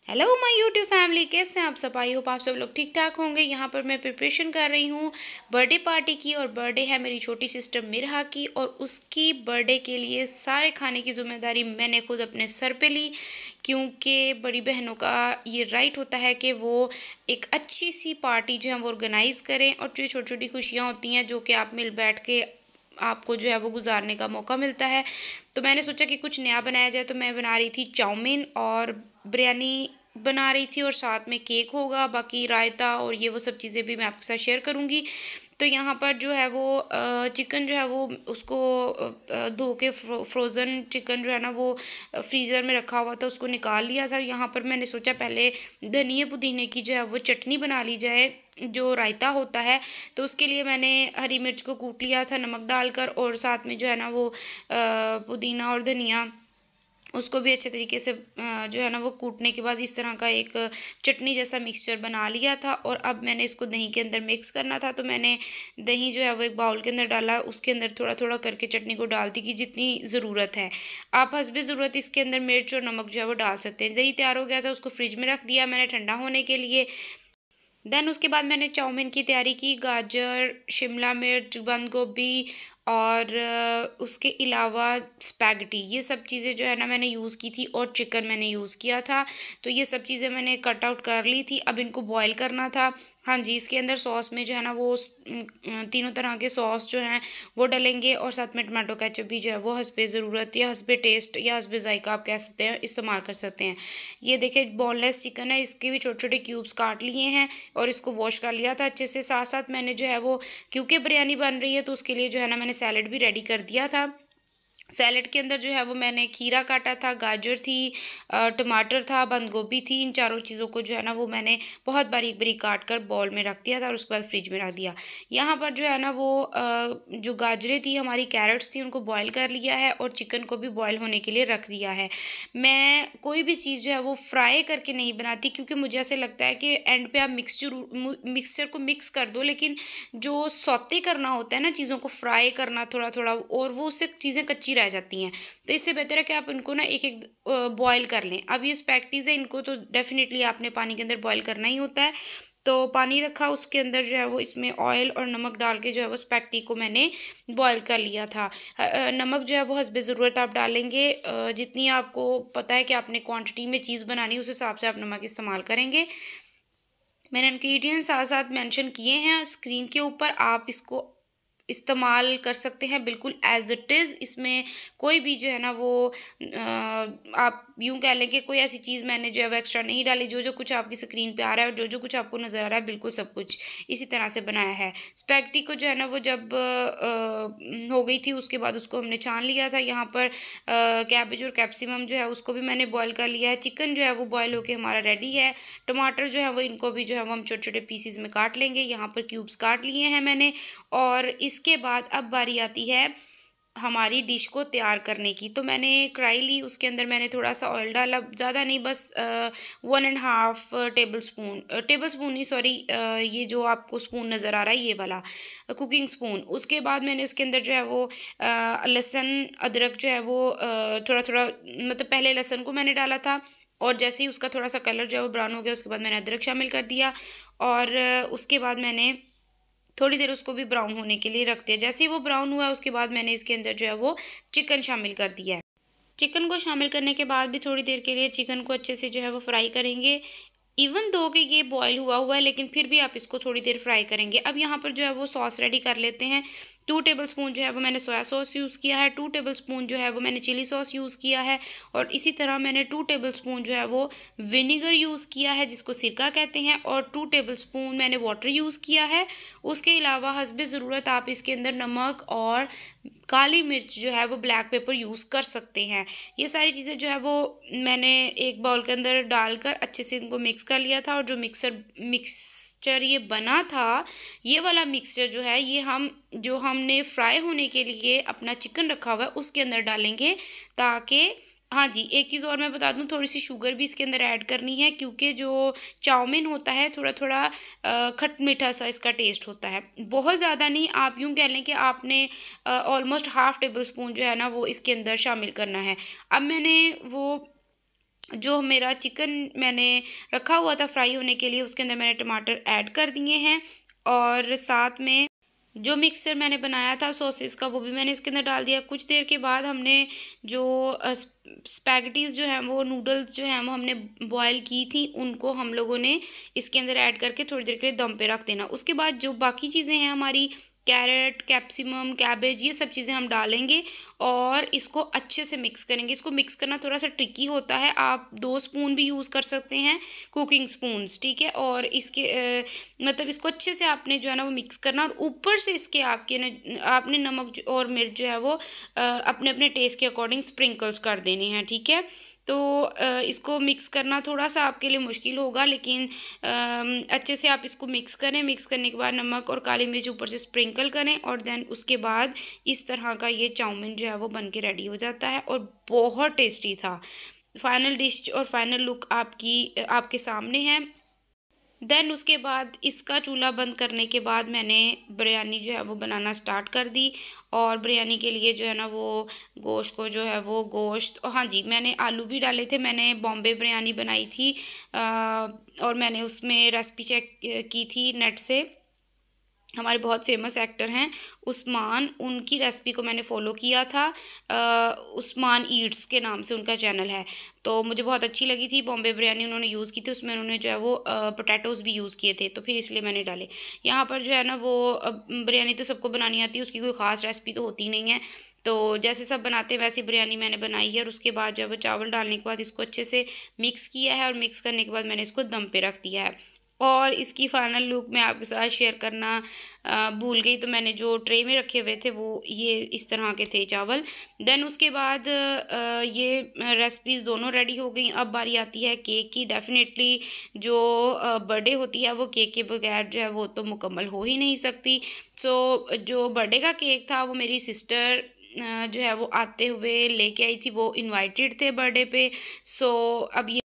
Hello my YouTube family, कैसे हैं आप सब। आई होप आप सब लोग ठीक ठाक होंगे। यहाँ पर मैं प्रिपरेशन कर रही हूँ बर्थडे पार्टी की, और बर्थडे है मेरी छोटी सिस्टर मिरहा की, और उसकी बर्थडे के लिए सारे खाने की जिम्मेदारी मैंने खुद अपने सर पे ली, क्योंकि बड़ी बहनों का ये राइट होता है कि वो एक अच्छी सी पार्टी जो है वो ऑर्गेनाइज़ करें, और जो छोटी छोटी खुशियाँ होती हैं जो कि आप मिल बैठ के आपको जो है वो गुजारने का मौका मिलता है। तो मैंने सोचा कि कुछ नया बनाया जाए, तो मैं बना रही थी चाउमीन और बिरयानी बना रही थी, और साथ में केक होगा, बाकी रायता और ये वो सब चीज़ें भी मैं आपके साथ शेयर करूँगी। तो यहाँ पर जो है वो चिकन जो है वो उसको धो के फ्रोज़न चिकन जो है ना वो फ्रीज़र में रखा हुआ था, उसको निकाल लिया था। यहाँ पर मैंने सोचा पहले धनिए पुदीने की जो है वो चटनी बना ली जाए, जो रायता होता है। तो उसके लिए मैंने हरी मिर्च को कूट लिया था नमक डालकर, और साथ में जो है ना वो पुदीना और धनिया उसको भी अच्छे तरीके से जो है ना वो कूटने के बाद इस तरह का एक चटनी जैसा मिक्सचर बना लिया था। और अब मैंने इसको दही के अंदर मिक्स करना था, तो मैंने दही जो है वो एक बाउल के अंदर डाला, उसके अंदर थोड़ा थोड़ा करके चटनी को डालती कि जितनी ज़रूरत है। आप हस्बे ज़रूरत इसके अंदर मिर्च और नमक जो है वो डाल सकते हैं। दही तैयार हो गया था, उसको फ्रिज में रख दिया मैंने ठंडा होने के लिए। देन उसके बाद मैंने चाउमीन की तैयारी की। गाजर, शिमला मिर्च, बंद गोभी और उसके अलावा स्पैगेटी, ये सब चीज़ें जो है ना मैंने यूज़ की थी, और चिकन मैंने यूज़ किया था। तो ये सब चीज़ें मैंने कट आउट कर ली थी। अब इनको बॉईल करना था। हाँ जी, इसके अंदर सॉस में जो है ना वो तीनों तरह के सॉस जो हैं वो डलेंगे, और साथ में टमाटो केचप भी जो है वो हस्बे ज़रूरत या हस्बे टेस्ट या हस्बे जायका आप कह सकते हैं, इस्तेमाल कर सकते हैं। ये देखिए बोनलेस चिकन है, इसके भी छोटे छोटे क्यूब्स काट लिए हैं, और इसको वॉश कर लिया था अच्छे से। साथ साथ मैंने जो है वो, क्योंकि बिरयानी बन रही है तो उसके लिए जो है ना मैंने सैलड भी रेडी कर दिया था। सैलेड के अंदर जो है वो मैंने खीरा काटा था, गाजर थी, टमाटर था, बंद गोभी थी। इन चारों चीज़ों को जो है ना वो मैंने बहुत बारीक बारीक काट कर बॉल में रख दिया था, और उसके बाद फ्रिज में रख दिया। यहाँ पर जो है ना वो जो गाजरें थी, हमारी कैरेट्स थी, उनको बॉयल कर लिया है, और चिकन को भी बॉयल होने के लिए रख दिया है। मैं कोई भी चीज़ जो है वो फ्राई करके नहीं बनाती, क्योंकि मुझे ऐसे लगता है कि एंड पे आप मिक्सचर को मिक्स कर दो, लेकिन जो सौते करना होता है ना चीज़ों को फ्राई करना थोड़ा थोड़ा, और वो उससे चीज़ें कच्ची रह जाती हैं। तो इससे बेहतर है कि आप इनको ना एक एक बॉयल कर लें। अब ये स्पैगेटीज़ है, इनको तो डेफिनेटली आपने पानी के अंदर बॉयल करना ही होता है। तो पानी रखा, उसके अंदर जो है वो इसमें ऑयल और नमक डाल के जो है वो स्पैगेटी को मैंने बॉयल कर लिया था। नमक जो है वो हस्बे ज़रूरत आप डालेंगे, जितनी आपको पता है कि आपने क्वांटिटी में चीज़ बनानी उस हिसाब से आप नमक इस्तेमाल करेंगे। मैंने इंग्रेडिएंट्स साथ साथ मेंशन किए हैं स्क्रीन के ऊपर, आप इसको इस्तेमाल कर सकते हैं बिल्कुल एज इट इज़। इसमें कोई भी जो है ना वो आप यूँ कह लें कि कोई ऐसी चीज़ मैंने जो है वो एक्स्ट्रा नहीं डाली। जो जो कुछ आपकी स्क्रीन पे आ रहा है और जो जो कुछ आपको नज़र आ रहा है, बिल्कुल सब कुछ इसी तरह से बनाया है। स्पैगेटी को जो है ना वो जब हो गई थी, उसके बाद उसको हमने छान लिया था। यहाँ पर कैबेज और कैप्सिकम जो है उसको भी मैंने बॉयल कर लिया है। चिकन जो है वो बॉयल होके हमारा रेडी है। टमाटर जो है वो, इनको भी जो है वो हम छोटे छोटे पीसीज में काट लेंगे। यहाँ पर क्यूब्स काट लिए हैं मैंने। और इसके बाद अब बारी आती है हमारी डिश को तैयार करने की। तो मैंने कढ़ाई ली, उसके अंदर मैंने थोड़ा सा ऑयल डाला, ज़्यादा नहीं, बस 1.5 टेबल स्पून नहीं, सॉरी, ये जो आपको स्पून नज़र आ रहा है ये वाला कुकिंग स्पून। उसके बाद मैंने उसके अंदर जो है वो लहसुन अदरक जो है वो थोड़ा थोड़ा, मतलब पहले लहसुन को मैंने डाला था, और जैसे ही उसका थोड़ा सा कलर जो है वो ब्राउन हो गया, उसके बाद मैंने अदरक शामिल कर दिया, और उसके बाद मैंने थोड़ी देर उसको भी ब्राउन होने के लिए रख दिया। जैसे ही वो ब्राउन हुआ, उसके बाद मैंने इसके अंदर जो है वो चिकन शामिल कर दिया है। चिकन को शामिल करने के बाद भी थोड़ी देर के लिए चिकन को अच्छे से जो है वो फ्राई करेंगे। इवन दो कि ये बॉयल हुआ हुआ है, लेकिन फिर भी आप इसको थोड़ी देर फ्राई करेंगे। अब यहाँ पर जो है वो सॉस रेडी कर लेते हैं। 2 टेबल स्पून जो है वो मैंने सोया सॉस यूज़ किया है, 2 टेबल स्पून जो है वो मैंने चिली सॉस यूज़ किया है, और इसी तरह मैंने 2 टेबल स्पून जो है वो विनीगर यूज़ किया है, जिसको सिरका कहते हैं, और 2 टेबल स्पून मैंने वाटर यूज़ किया है। उसके अलावा हस्बे ज़रूरत आप इसके अंदर नमक और काली मिर्च जो है वो ब्लैक पेपर यूज़ कर सकते हैं। ये सारी चीज़ें जो है वो मैंने एक बाउल के अंदर डालकर अच्छे से इनको मिक्स कर लिया था। और जो मिक्सचर ये बना था, ये वाला मिक्सचर जो है, ये हम जो हमने फ्राई होने के लिए अपना चिकन रखा हुआ है उसके अंदर डालेंगे, ताकि, हाँ जी, एक चीज़ और मैं बता दूं, थोड़ी सी शुगर भी इसके अंदर ऐड करनी है, क्योंकि जो चाउमीन होता है थोड़ा थोड़ा खट मीठा सा इसका टेस्ट होता है, बहुत ज़्यादा नहीं। आप यूँ कह लें कि आपने ऑलमोस्ट हाफ टेबल स्पून जो है ना वो इसके अंदर शामिल करना है। अब मैंने वो जो मेरा चिकन मैंने रखा हुआ था फ्राई होने के लिए, उसके अंदर मैंने टमाटर ऐड कर दिए हैं, और साथ में जो मिक्सचर मैंने बनाया था सॉसेस का वो भी मैंने इसके अंदर डाल दिया। कुछ देर के बाद हमने जो स्पैगेटीज़ जो हैं वो नूडल्स जो हैं वो हमने बॉयल की थी, उनको हम लोगों ने इसके अंदर ऐड करके थोड़ी देर के लिए दम पे रख देना। उसके बाद जो बाकी चीज़ें हैं हमारी, कैरेट, कैप्सिकम, कैबेज, ये सब चीज़ें हम डालेंगे और इसको अच्छे से मिक्स करेंगे। इसको मिक्स करना थोड़ा सा ट्रिकी होता है, आप 2 स्पून भी यूज़ कर सकते हैं, कुकिंग स्पून्स, ठीक है। और इसके मतलब इसको अच्छे से आपने जो है ना वो मिक्स करना, और ऊपर से इसके आपने नमक और मिर्च जो है वो अपने अपने टेस्ट के अकॉर्डिंग स्प्रिंकल्स कर देने हैं, ठीक है। तो इसको मिक्स करना थोड़ा सा आपके लिए मुश्किल होगा, लेकिन अच्छे से आप इसको मिक्स करें। मिक्स करने के बाद नमक और काली मिर्च ऊपर से स्प्रिंकल करें, और देन उसके बाद इस तरह का ये चाउमीन जो है वो बन के रेडी हो जाता है, और बहुत टेस्टी था। फाइनल डिश और फाइनल लुक आपके सामने है। देन उसके बाद इसका चूल्हा बंद करने के बाद मैंने बिरयानी जो है वो बनाना स्टार्ट कर दी। और बिरयानी के लिए जो है ना वो गोश्त को जो है वो गोश्त, हाँ जी, मैंने आलू भी डाले थे। मैंने बॉम्बे बिरयानी बनाई थी और मैंने उसमें रेसिपी चेक की थी नेट से। हमारे बहुत फेमस एक्टर हैं उस्मान, उनकी रेसिपी को मैंने फ़ॉलो किया था। उस्मान ईट्स के नाम से उनका चैनल है, तो मुझे बहुत अच्छी लगी थी। बॉम्बे बिरयानी उन्होंने यूज़ की थी, उसमें उन्होंने जो है वो पोटैटोज़ भी यूज़ किए थे, तो फिर इसलिए मैंने डाले। यहाँ पर जो है ना वो बिरयानी तो सबको बनानी आती है, उसकी कोई ख़ास रेसिपी तो होती नहीं है। तो जैसे सब बनाते हैं वैसी बिरयानी मैंने बनाई है। और उसके बाद जो है वो चावल डालने के बाद इसको अच्छे से मिक्स किया है, और मिक्स करने के बाद मैंने इसको दम पे रख दिया है। और इसकी फ़ाइनल लुक मैं आपके साथ शेयर करना भूल गई, तो मैंने जो ट्रे में रखे हुए थे वो ये इस तरह के थे चावल। देन उसके बाद ये रेसिपीज़ दोनों रेडी हो गई। अब बारी आती है केक की। डेफ़िनेटली जो बर्थडे होती है वो केक के बगैर जो है वो तो मुकम्मल हो ही नहीं सकती। सो जो बर्थडे का केक था वो मेरी सिस्टर जो है वो आते हुए लेके आई थी, वो इनवाइटेड थे बर्थडे पे। सो अब ये,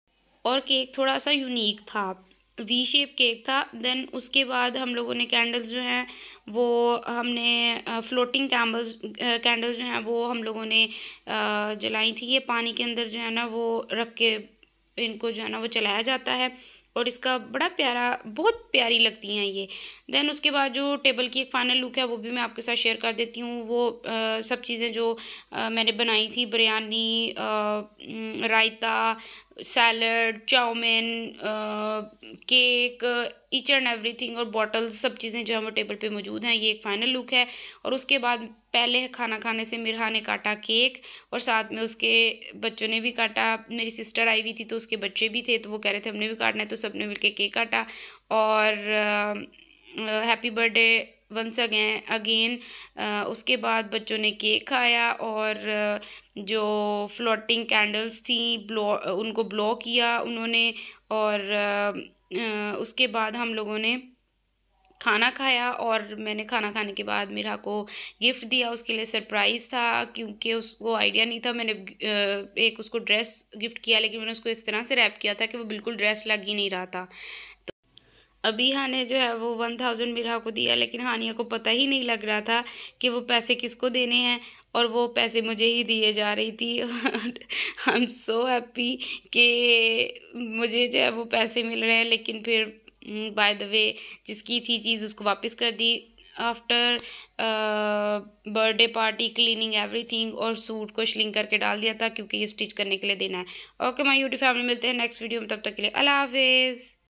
और केक थोड़ा सा यूनिक था, वी शेप केक था। देन उसके बाद हम लोगों ने कैंडल्स जो हैं वो हमने फ्लोटिंग कैंडल्स जो हैं वो हम लोगों ने जलाई थी। ये पानी के अंदर जो है ना वो रख के इनको जो है ना वो चलाया जाता है, और इसका बड़ा प्यारा, बहुत प्यारी लगती हैं ये। देन उसके बाद जो टेबल की एक फ़ाइनल लुक है वो भी मैं आपके साथ शेयर कर देती हूँ। वो सब चीज़ें जो मैंने बनाई थी, biryani, raita, salad, chowmein, cake, each and everything, और बॉटल्स, सब चीज़ें जो है वो टेबल पे मौजूद हैं। ये एक फ़ाइनल लुक है। और उसके बाद पहले खाना खाने से मिरहा ने काटा केक, और साथ में उसके बच्चों ने भी काटा। मेरी सिस्टर आई हुई थी तो उसके बच्चे भी थे, तो वो कह रहे थे हमने भी काटना है, तो सबने मिलके केक काटा। और हैप्पी बर्थडे वंस अगेन। उसके बाद बच्चों ने केक खाया, और जो फ्लोटिंग कैंडल्स थी उनको ब्लो किया उन्होंने। और उसके बाद हम लोगों ने खाना खाया, और मैंने खाना खाने के बाद मीरा को गिफ्ट दिया। उसके लिए सरप्राइज़ था, क्योंकि उसको आइडिया नहीं था। मैंने एक उसको ड्रेस गिफ्ट किया, लेकिन मैंने उसको इस तरह से रैप किया था कि वो बिल्कुल ड्रेस लग ही नहीं रहा था। अभी हाँ ने जो है वो 1000 मिरहा को दिया, लेकिन हानिया को पता ही नहीं लग रहा था कि वो पैसे किसको देने हैं, और वो पैसे मुझे ही दिए जा रही थी। आई एम सो हैप्पी कि मुझे जो है वो पैसे मिल रहे हैं। लेकिन फिर बाय द वे जिसकी थी चीज़ उसको वापस कर दी। After birthday party, cleaning everything, और सूट को श्लिंग करके डाल दिया था क्योंकि ये स्टिच करने के लिए देना है। ओके माय यूट्यूब फैमिली, मिलते हैं नेक्स्ट वीडियो में, तब तक के लिए अल्लाह हाफिज़।